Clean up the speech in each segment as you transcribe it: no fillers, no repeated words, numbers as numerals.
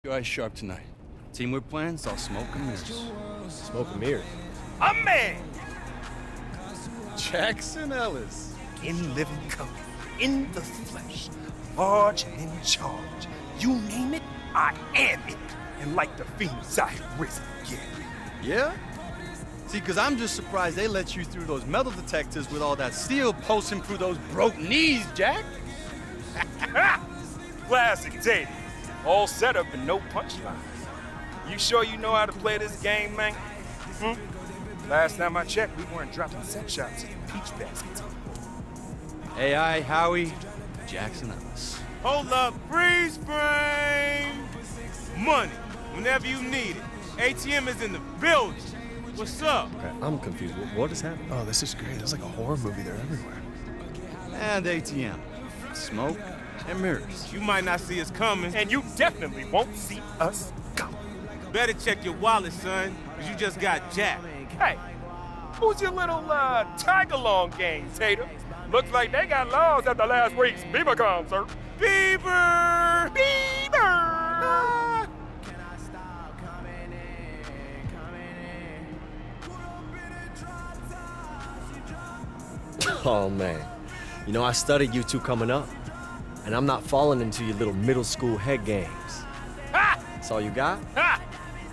Your eyes sharp tonight. Team we're playing, it's all smoke and mirrors. Smoke and mirrors. A man! Jackson Ellis. In living color, in the flesh, large and in charge. You name it, I am it. And like the Phoenix, I have risen again. Yeah? See, because I'm just surprised they let you through those metal detectors with all that steel pulsing through those broke knees, Jack. Classic Tatum. All set up and no punchlines. You sure you know how to play this game, man? Last time I checked, we weren't dropping set shots in the peach baskets. AI, Howie, Jackson Ellis. Hold up, freeze frame! Money, whenever you need it. ATM is in the building. What's up? Okay, I'm confused. What is happening? Oh, this is great. It's like a horror movie. They're everywhere. And ATM. Smoke and mirrors. You might not see us coming, and you definitely won't see us coming. Better check your wallet, son, because you just got jacked. Hey, who's your little tag-along gang, Tatum? Looks like they got laws after last week's Bieber concert. Bieber! Bieber! Oh, man. You know, I studied you two coming up, and I'm not falling into your little middle school head games. Ha! That's all you got? Ha!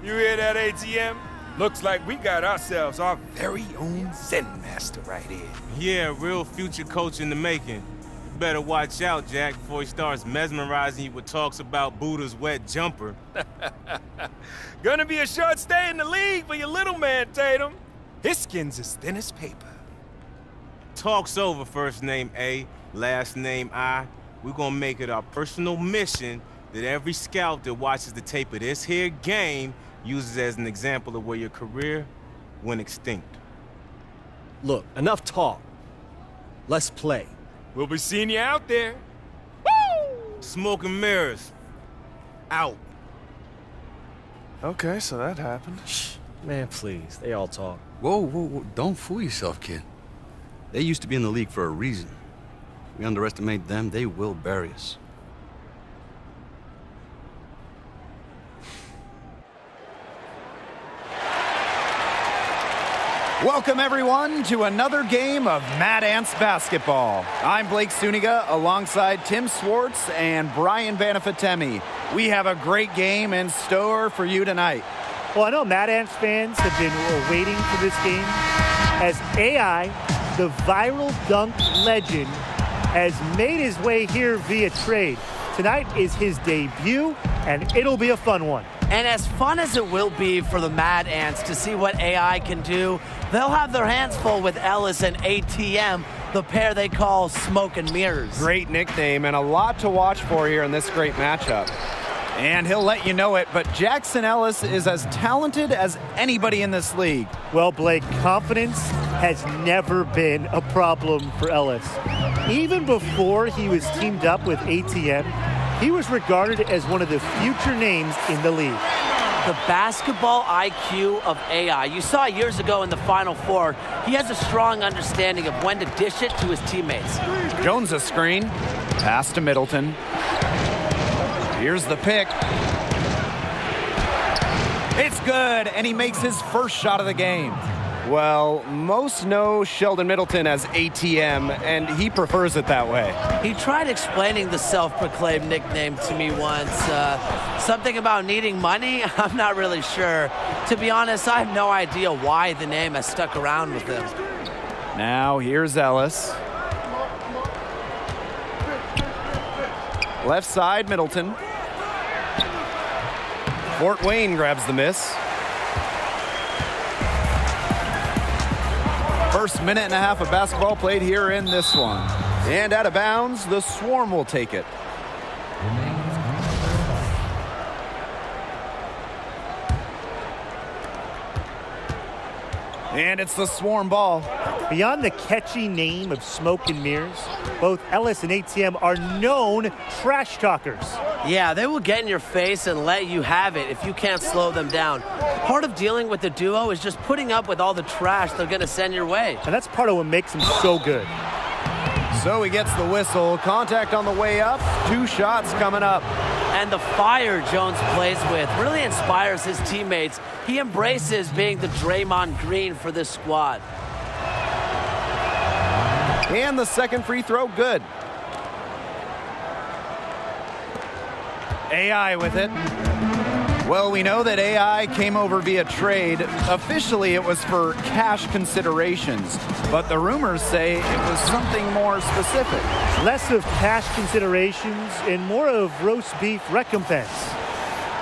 You hear that, ATM? Looks like we got ourselves our very own Zen master right here. Yeah, real future coach in the making. You better watch out, Jack, before he starts mesmerizing you with talks about Buddha's wet jumper. Gonna be a short stay in the league for your little man, Tatum. His skin's as thin as paper. Talk's over, first name A, last name I. We're gonna make it our personal mission that every scout that watches the tape of this here game uses as an example of where your career went extinct. Look, enough talk. Let's play. We'll be seeing you out there. Woo! Smoke and mirrors. Out. Okay, so that happened. Shh. Man, please. They all talk. Whoa, whoa, whoa. Don't fool yourself, kid. They used to be in the league for a reason. We underestimate them, they will bury us. Welcome, everyone, to another game of Mad Ants basketball. I'm Blake Suniga alongside Tim Swartz and Brian Vanafatemi. We have a great game in store for you tonight. Well, I know Mad Ants fans have been waiting for this game as AI, the viral dunk legend, has made his way here via trade. Tonight is his debut, and it'll be a fun one. And as fun as it will be for the Mad Ants to see what AI can do, they'll have their hands full with Ellis and ATM, the pair they call Smoke and Mirrors. Great nickname and a lot to watch for here in this great matchup. And he'll let you know it, but Jackson Ellis is as talented as anybody in this league. Well, Blake, confidence has never been a problem for Ellis. Even before he was teamed up with ATM, he was regarded as one of the future names in the league. The basketball IQ of AI. You saw years ago in the Final Four, he has a strong understanding of when to dish it to his teammates. Jones a screen, pass to Middleton. Here's the pick. It's good, and he makes his first shot of the game. Well, most know Sheldon Middleton as ATM, and he prefers it that way. He tried explaining the self-proclaimed nickname to me once. Something about needing money? I'm not really sure. To be honest, I have no idea why the name has stuck around with him. Now, here's Ellis. Left side, Middleton. Fort Wayne grabs the miss. First minute and a half of basketball played here in this one. And out of bounds, the Swarm will take it. And it's the Swarm ball. Beyond the catchy name of Smoke and Mirrors, both Ellis and ATM are known trash talkers. Yeah, they will get in your face and let you have it if you can't slow them down. Part of dealing with the duo is just putting up with all the trash they're going to send your way. And that's part of what makes them so good. So he gets the whistle. Contact on the way up. 2 shots coming up. And the fire Jones plays with really inspires his teammates. He embraces being the Draymond Green for this squad. And the second free throw, good. AI with it. Well, we know that AI came over via trade. Officially, it was for cash considerations, but the rumors say it was something more specific. Less of cash considerations and more of roast beef recompense.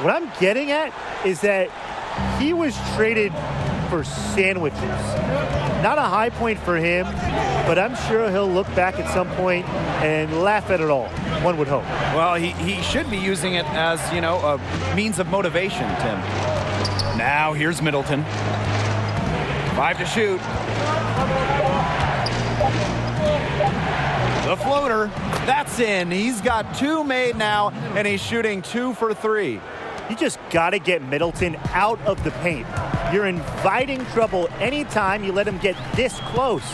What I'm getting at is that he was traded for sandwiches. Not a high point for him, but I'm sure he'll look back at some point and laugh at it all, one would hope. Well, he should be using it as, you know, a means of motivation, Tim. Now, here's Middleton. 5 to shoot. The floater, that's in. He's got 2 made now, and he's shooting 2 for 3. You just got to get Middleton out of the paint. You're inviting trouble anytime you let him get this close.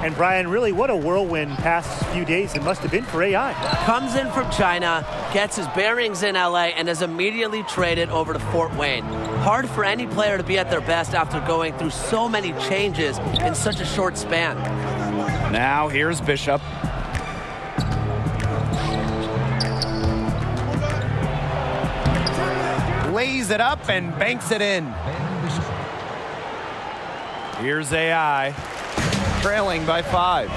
And Brian, really, what a whirlwind past few days it must have been for AI. Comes in from China, gets his bearings in LA, and is immediately traded over to Fort Wayne. Hard for any player to be at their best after going through so many changes in such a short span. Now, here's Bishop. Lays it up and banks it in. Here's AI, trailing by 5.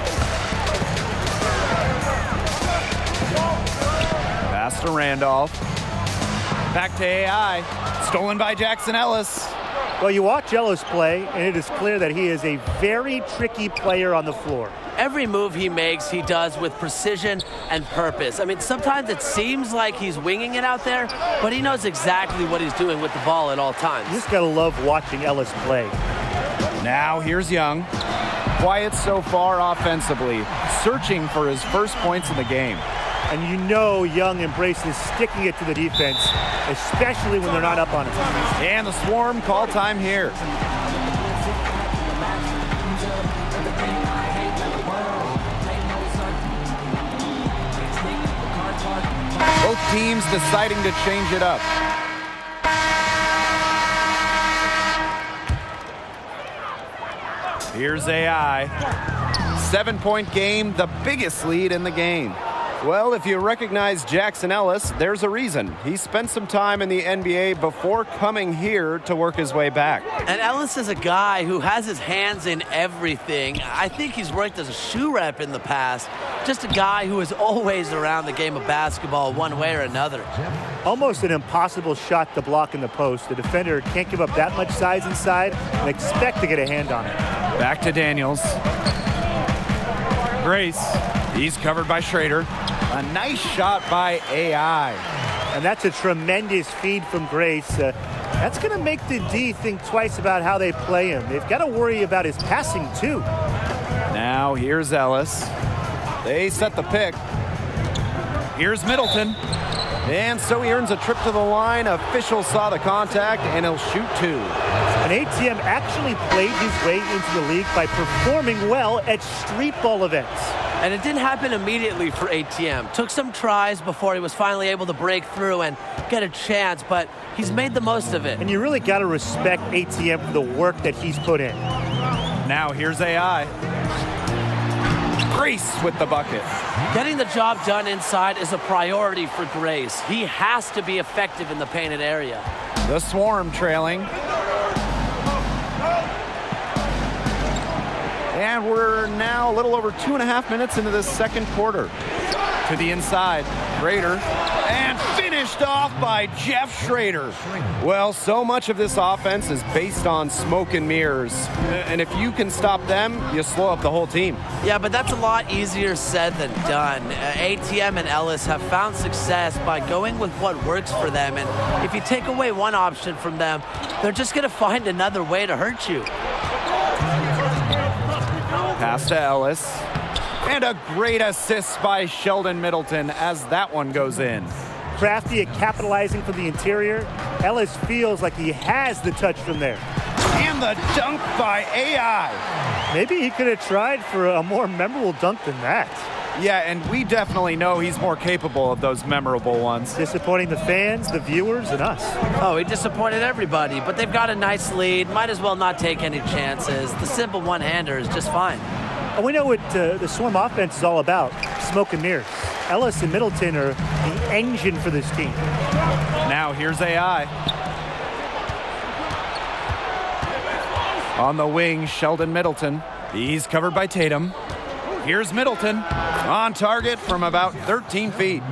Pass to Randolph. Back to AI. Stolen by Jackson Ellis. Well, you watch Ellis play, and it is clear that he is a very tricky player on the floor. Every move he makes, he does with precision and purpose. I mean, sometimes it seems like he's winging it out there, but he knows exactly what he's doing with the ball at all times. You just got to love watching Ellis play. Now here's Young. Quiet so far offensively, searching for his first points in the game. And you know Young embraces sticking it to the defense, especially when they're not up on him. And the Swarm call time here. Both teams deciding to change it up. Here's AI. 7-point game, the biggest lead in the game. Well, if you recognize Jackson Ellis, there's a reason. He spent some time in the NBA before coming here to work his way back. And Ellis is a guy who has his hands in everything. I think he's worked as a shoe rep in the past. Just a guy who is always around the game of basketball one way or another. Almost an impossible shot to block in the post. The defender can't give up that much size inside and expect to get a hand on it. Back to Daniels. Grace. He's covered by Schrader. A nice shot by AI. And that's a tremendous feed from Grace. That's going to make the D think twice about how they play him. They've got to worry about his passing, too. Now here's Ellis. They set the pick. Here's Middleton. And so he earns a trip to the line. Officials saw the contact, and he'll shoot 2. And ATM actually played his way into the league by performing well at street ball events. And it didn't happen immediately for ATM. Took some tries before he was finally able to break through and get a chance, but he's made the most of it. And you really got to respect ATM for the work that he's put in. Now here's AI. Grace with the bucket. Getting the job done inside is a priority for Grace. He has to be effective in the painted area. The Swarm trailing. And we're now a little over 2.5 minutes into this second quarter. To the inside, Schrader, and finished off by Jeff Schrader. Well, so much of this offense is based on smoke and mirrors. And if you can stop them, you slow up the whole team. Yeah, but that's a lot easier said than done. ATM and Ellis have found success by going with what works for them. And if you take away one option from them, they're just going to find another way to hurt you. Pass to Ellis. And a great assist by Sheldon Middleton as that one goes in. Crafty at capitalizing from the interior. Ellis feels like he has the touch from there. And the dunk by AI. Maybe he could have tried for a more memorable dunk than that. Yeah, and we definitely know he's more capable of those memorable ones. Disappointing the fans, the viewers, and us. Oh, he disappointed everybody, but they've got a nice lead. Might as well not take any chances. The simple one-hander is just fine. And we know what the Swarm offense is all about, smoke and mirrors. Ellis and Middleton are the engine for this team. Now here's AI. On the wing, Sheldon Middleton. He's covered by Tatum. Here's Middleton on target from about 13 feet.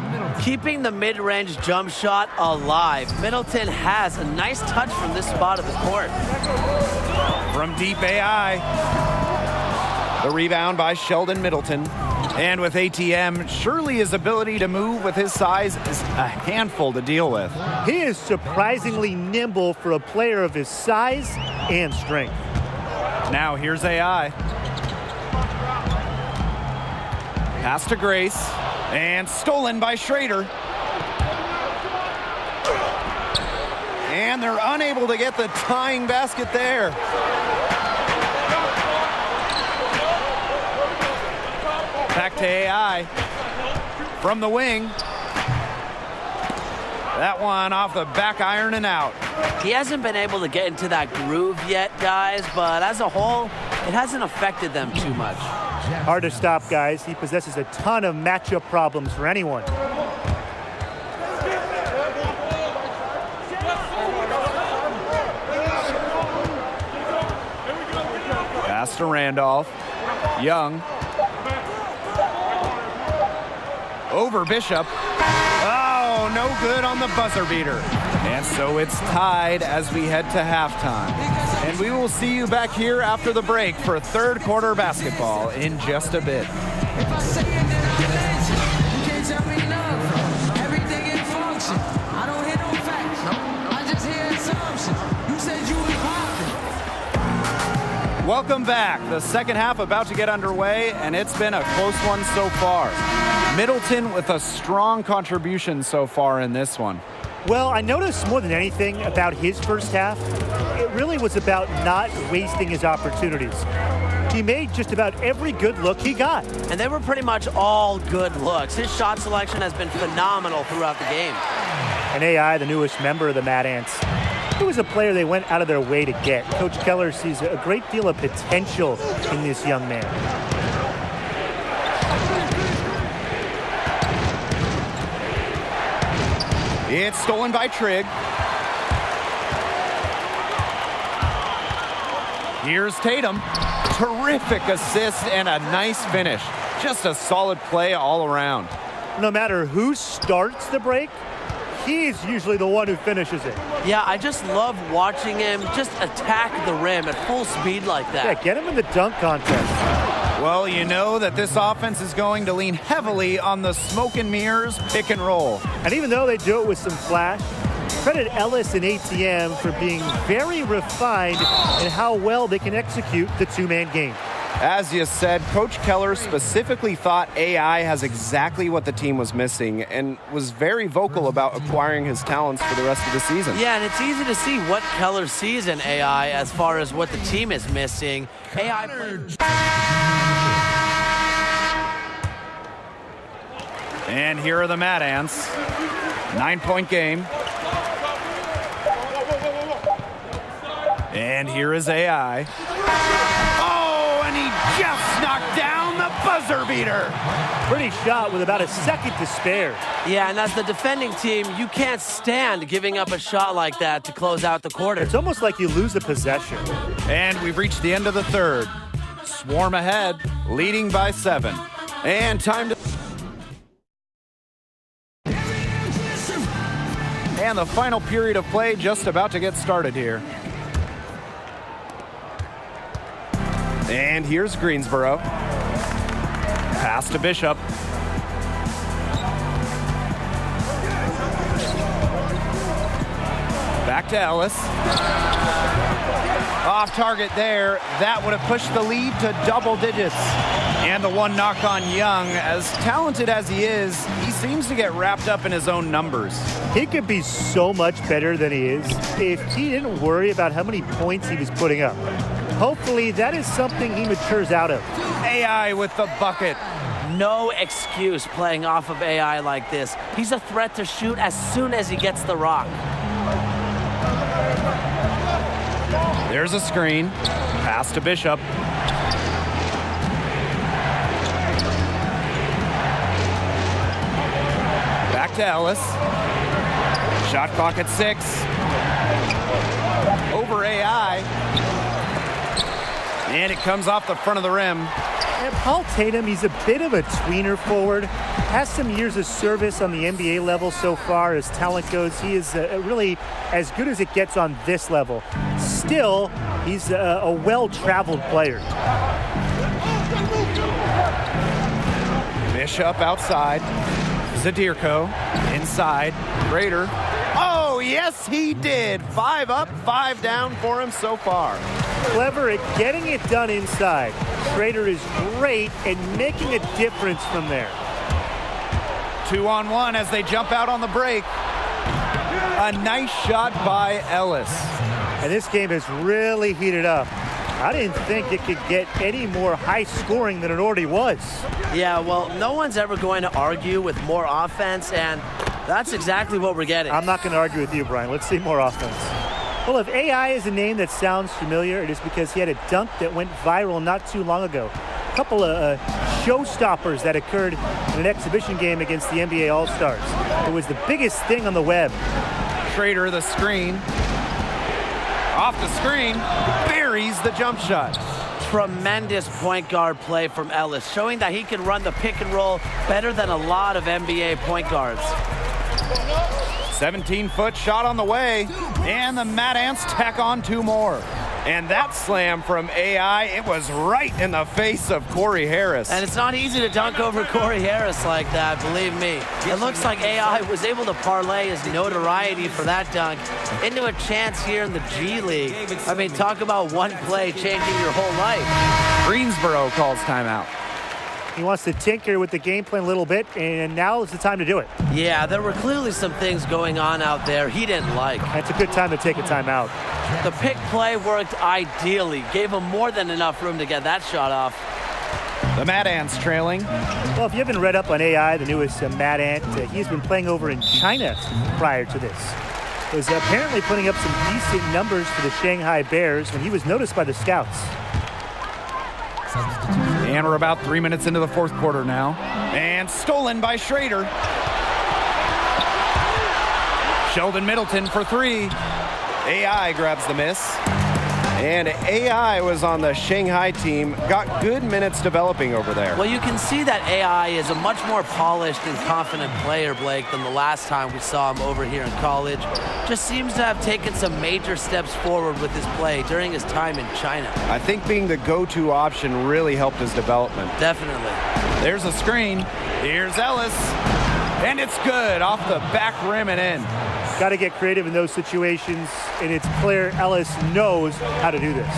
Keeping the mid-range jump shot alive. Middleton has a nice touch from this spot of the court. From deep AI. The rebound by Sheldon Middleton. And with ATM, surely his ability to move with his size is a handful to deal with. He is surprisingly nimble for a player of his size and strength. Now here's AI. Pass to Grace. And stolen by Schrader. And they're unable to get the tying basket there. Back to AI. From the wing. That one off the back iron and out. He hasn't been able to get into that groove yet, guys, but as a whole, it hasn't affected them too much. Hard to stop, guys. He possesses a ton of matchup problems for anyone. Pass to Randolph. Young. Over Bishop. Oh, no good on the buzzer beater. And so it's tied as we head to halftime. And we will see you back here after the break for third quarter basketball in just a bit. If I say it, then I legend. You can't tell me nothing. Everything in function. I don't hear no facts. I just hear assumptions. You said you was popping. Welcome back. The second half about to get underway, and it's been a close one so far. Middleton with a strong contribution so far in this one. Well, I noticed more than anything about his first half, it really was about not wasting his opportunities. He made just about every good look he got. And they were pretty much all good looks. His shot selection has been phenomenal throughout the game. And AI, the newest member of the Mad Ants, he was a player they went out of their way to get. Coach Keller sees a great deal of potential in this young man. It's stolen by Trigg. Here's Tatum. Terrific assist and a nice finish. Just a solid play all around. No matter who starts the break, he's usually the one who finishes it. Yeah, I just love watching him just attack the rim at full speed like that. Yeah, get him in the dunk contest. Well, you know that this offense is going to lean heavily on the smoke and mirrors pick and roll. And even though they do it with some flash, credit Ellis and ATM for being very refined in how well they can execute the two-man game. As you said, Coach Keller specifically thought AI has exactly what the team was missing and was very vocal about acquiring his talents for the rest of the season. Yeah, and it's easy to see what Keller sees in AI as far as what the team is missing. AI And here are the Mad Ants. 9-point game. And here is AI. Oh, and he just knocked down the buzzer beater. Pretty shot with about a second to spare. Yeah, and as the defending team, you can't stand giving up a shot like that to close out the quarter. It's almost like you lose a possession. And we've reached the end of the third. Swarm ahead, leading by 7. And time to... And the final period of play just about to get started here. And here's Greensboro. Pass to Bishop. Back to Ellis. Off target there. That would have pushed the lead to double digits. And the one knock on Young. As talented as he is, he seems to get wrapped up in his own numbers. He could be so much better than he is if he didn't worry about how many points he was putting up. Hopefully that is something he matures out of. AI with the bucket. no excuse playing off of AI like this. He's a threat to shoot as soon as he gets the rock. There's a screen. Pass to Bishop. Back to Ellis. Shot clock at 6. Over AI. And it comes off the front of the rim. And Paul Tatum, he's a bit of a tweener forward. Has some years of service on the NBA level so far as talent goes. He is really as good as it gets on this level. Still, he's a well-traveled player. Bishop outside. Zadirko inside. Raider. Oh, yes, he did. 5 up, 5 down for him so far. Clever at getting it done inside. Schrader is great at making a difference from there. 2-on-1 as they jump out on the break. A nice shot by Ellis. And this game has really heated up. I didn't think it could get any more high scoring than it already was. Yeah, well, no one's ever going to argue with more offense, and that's exactly what we're getting. I'm not going to argue with you, Brian. Let's see more offense. Well, if AI is a name that sounds familiar, it is because he had a dunk that went viral not too long ago. A couple of showstoppers that occurred in an exhibition game against the NBA All-Stars. It was the biggest thing on the web. Schrader, the screen. Off the screen, buries the jump shot. Tremendous point guard play from Ellis, showing that he can run the pick and roll better than a lot of NBA point guards. 17-foot shot on the way, and the Mad Ants tack on 2 more. And that slam from AI, it was right in the face of Corey Harris. And it's not easy to dunk over Corey Harris like that, believe me. It looks like AI was able to parlay his notoriety for that dunk into a chance here in the G League. I mean, talk about one play changing your whole life. Greensboro calls timeout. He wants to tinker with the game plan a little bit, and now is the time to do it. Yeah, there were clearly some things going on out there he didn't like. It's a good time to take a timeout. The pick play worked ideally, gave him more than enough room to get that shot off. The Mad Ants trailing. Well, if you haven't read up on AI, the newest Mad Ant, he's been playing over in China prior to this. Was apparently putting up some decent numbers for the Shanghai Bears when he was noticed by the scouts. And we're about 3 minutes into the 4th quarter now. And stolen by Schrader. Sheldon Middleton for 3. AI grabs the miss. And AI was on the Shanghai team, got good minutes developing over there. Well, you can see that AI is a much more polished and confident player, Blake, than the last time we saw him over here in college. Just seems to have taken some major steps forward with his play during his time in China. I think being the go-to option really helped his development. Definitely. There's a screen. Here's Ellis. And it's good off the back rim and in. Got to get creative in those situations, and it's clear Ellis knows how to do this.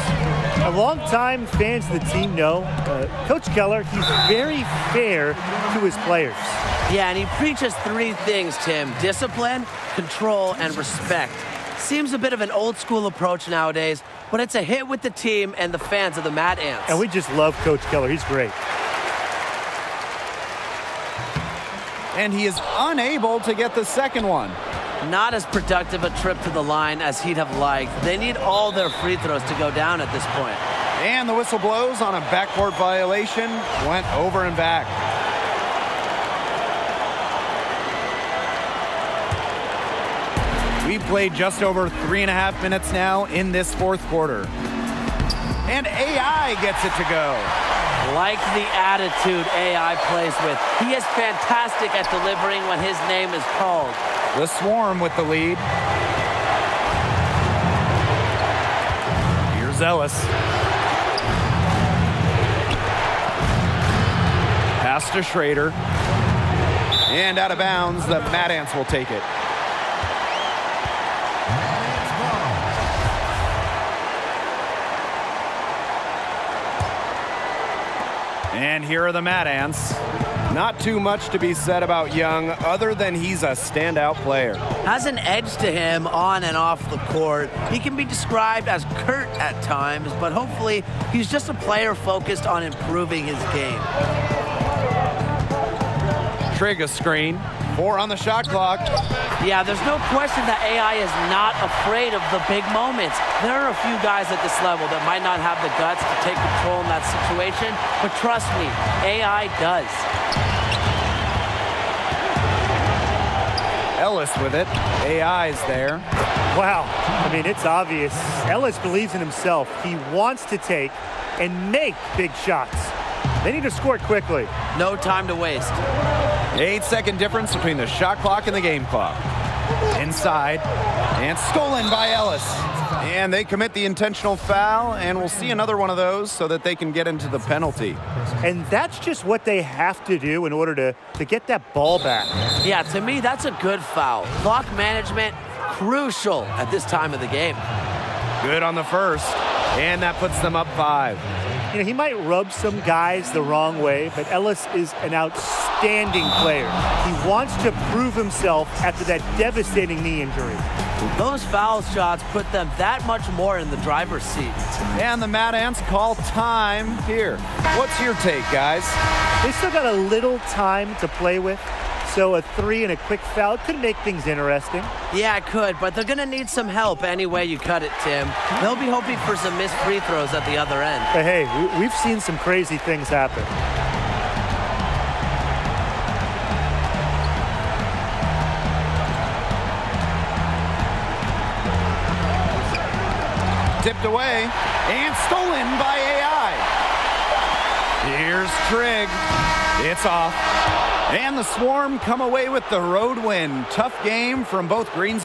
A long-time fans of the team know Coach Keller, he's very fair to his players. Yeah, and he preaches 3 things, Tim: discipline, control, and respect. Seems a bit of an old-school approach nowadays, but it's a hit with the team and the fans of the Mad Ants. And we just love Coach Keller. He's great. And he is unable to get the second one. Not as productive a trip to the line as he'd have liked. They need all their free throws to go down at this point. And the whistle blows on a backcourt violation. Went over and back. We've played just over 3.5 minutes now in this 4th quarter. And AI gets it to go. Like the attitude AI plays with. He is fantastic at delivering when his name is called. The Swarm with the lead. Here's Ellis. Pass to Schrader. And out of bounds, the Mad Ants will take it. And here are the Mad Ants. Not too much to be said about Young, other than he's a standout player. Has an edge to him on and off the court. He can be described as curt at times, but hopefully he's just a player focused on improving his game. Trigg a screen. 4 on the shot clock. Yeah, there's no question that AI is not afraid of the big moments. There are a few guys at this level that might not have the guts to take control in that situation, but trust me, AI does. Ellis with it. AI's there. Wow. I mean, it's obvious. Ellis believes in himself. He wants to take and make big shots. They need to score quickly. No time to waste. 8-second difference between the shot clock and the game clock. Inside, and stolen by Ellis. And they commit the intentional foul, and we'll see another one of those so that they can get into the penalty. And that's just what they have to do in order to get that ball back. Yeah, to me, that's a good foul. Clock management, crucial at this time of the game. Good on the first, and that puts them up 5. You know, he might rub some guys the wrong way, but Ellis is an outstanding player. He wants to prove himself after that devastating knee injury. Those foul shots put them that much more in the driver's seat. And the Mad Ants call time here. What's your take, guys? They still got a little time to play with, so a 3 and a quick foul could make things interesting. Yeah, it could, but they're going to need some help any way you cut it, Tim. They'll be hoping for some missed free throws at the other end. But hey, we've seen some crazy things happen. Tipped away and stolen by AI. Here's Trigg. It's off. And the Swarm come away with the road win. Tough game from both Greens.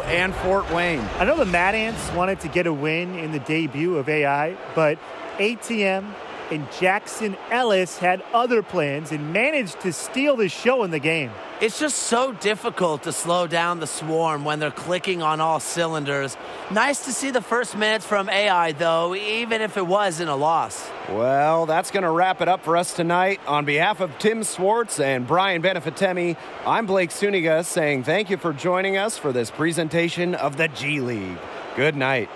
And Fort Wayne. I know the Mad Ants wanted to get a win in the debut of AI, but ATM and Jackson Ellis had other plans and managed to steal the show in the game. It's just so difficult to slow down the Swarm when they're clicking on all cylinders. Nice to see the first minutes from AI, though, even if it wasn't a loss. Well, that's going to wrap it up for us tonight. On behalf of Tim Swartz and Brian Benefitemi, I'm Blake Suniga saying thank you for joining us for this presentation of the G League. Good night.